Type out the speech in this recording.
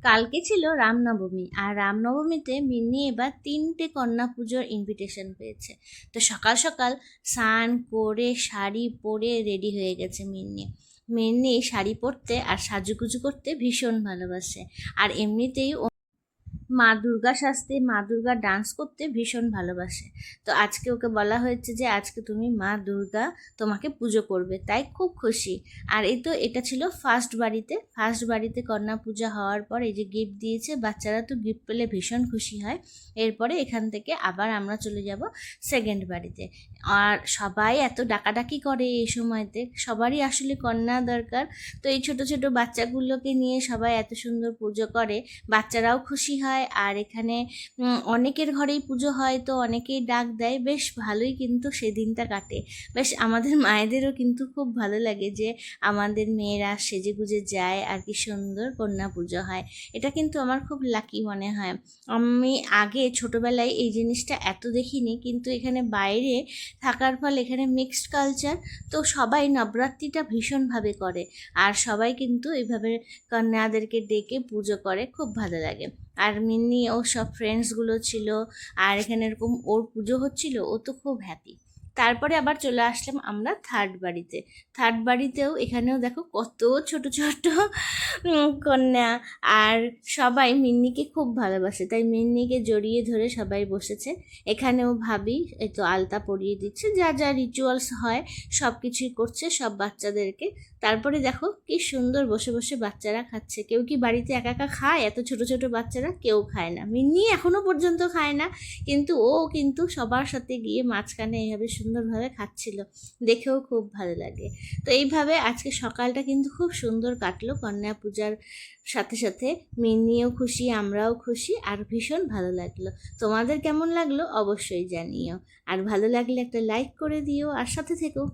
কালকে ছিল রামনবমী, আর রামনবমীতে মিন্নি এবার 3টে কন্যা পুজোর ইনভিটেশন পেয়েছে। তো সকাল সকাল স্নান করে শাড়ি পরে রেডি হয়ে গেছে মিন্নি। মিন্নি শাড়ি পরতে আর সাজুগুজু করতে ভীষণ ভালোবাসে, আর এমনিতেই মা দুর্গা সাজতে, মা দুর্গা ডান্স করতে ভীষণ ভালোবাসে। তো আজকে ওকে বলা হয়েছে যে আজকে তুমি মা দুর্গা তোমাকে পুজো করবে, তাই খুব খুশি। আর এই তো এটা ছিল ফার্স্ট বাড়িতে কন্যা পূজা হওয়ার পর এই যে গিফট দিয়েছে, বাচ্চারা তো গিফট পেলে ভীষণ খুশি হয়। এরপরে এখান থেকে আবার আমরা চলে যাব সেকেন্ড বাড়িতে। আর সবাই এত ডাকাডাকি করে এই সময়তে, সবারই আসলে কন্যা দরকার। তো এই ছোট ছোট বাচ্চাগুলোকে নিয়ে সবাই এত সুন্দর পুজো করে, বাচ্চারাও খুশি হয়। আর এখানে অনেকের ঘরেই পুজো হয়, তো অনেকেই ডাক দেয়, বেশ ভালোই কিন্তু সেদিনটা কাটে। বেশ আমাদের মায়েদেরও কিন্তু খুব ভালো লাগে যে আমাদের মেয়েরা সেজে গুজে যায় আর কি সুন্দর কন্যা পুজো হয়। এটা কিন্তু আমার খুব লাকি মনে হয়। আমি আগে ছোটোবেলায় এই জিনিসটা এত দেখিনি, কিন্তু এখানে বাইরে থাকার ফলে এখানে মিক্সড কালচার, তো সবাই নবরাত্রিটা ভীষণভাবে করে। আর সবাই কিন্তু এইভাবে কন্যাদেরকে ডেকে পুজো করে, খুব ভালো লাগে। আর মিন্নি ও সব ফ্রেন্ডসগুলো ছিল, আর এখানে এরকম ওর পুজো হচ্ছিল, ও তো খুব হ্যাপি। তারপরে আবার চলে আসলাম আমরা থার্ড বাড়িতেও এখানেও দেখো কত ছোট ছোট কন্যা। আর সবাই মিন্নিকে খুব ভালোবাসে, তাই মিন্নিকে জড়িয়ে ধরে সবাই বসেছে। এখানেও ভাবি এই তো আলতা পরিয়ে দিচ্ছে, যা যা রিচুয়ালস হয় সব কিছুই করছে সব বাচ্চাদেরকে। তারপরে দেখো কি সুন্দর বসে বসে বাচ্চারা খাচ্ছে। কেউ কি বাড়িতে একা একা খায়? এত ছোট ছোট বাচ্চারা কেউ খায় না, মিন্নি এখনো পর্যন্ত খায় না, কিন্তু ও কিন্তু সবার সাথে গিয়ে মাঝখানে এইভাবে সুন্দরভাবে খাচ্ছিল, দেখেও খুব ভালো লাগে। তো এইভাবে আজকে সকালটা কিন্তু খুব সুন্দর কাটলো কন্যা পূজার সাথে সাথে। মিন্নিও খুশি, আমরাও খুশি, আর ভীষণ ভালো লাগলো। তোমাদের কেমন লাগলো অবশ্যই জানিও, আর ভালো লাগলে একটা লাইক করে দিও, আর সাথে থেকো।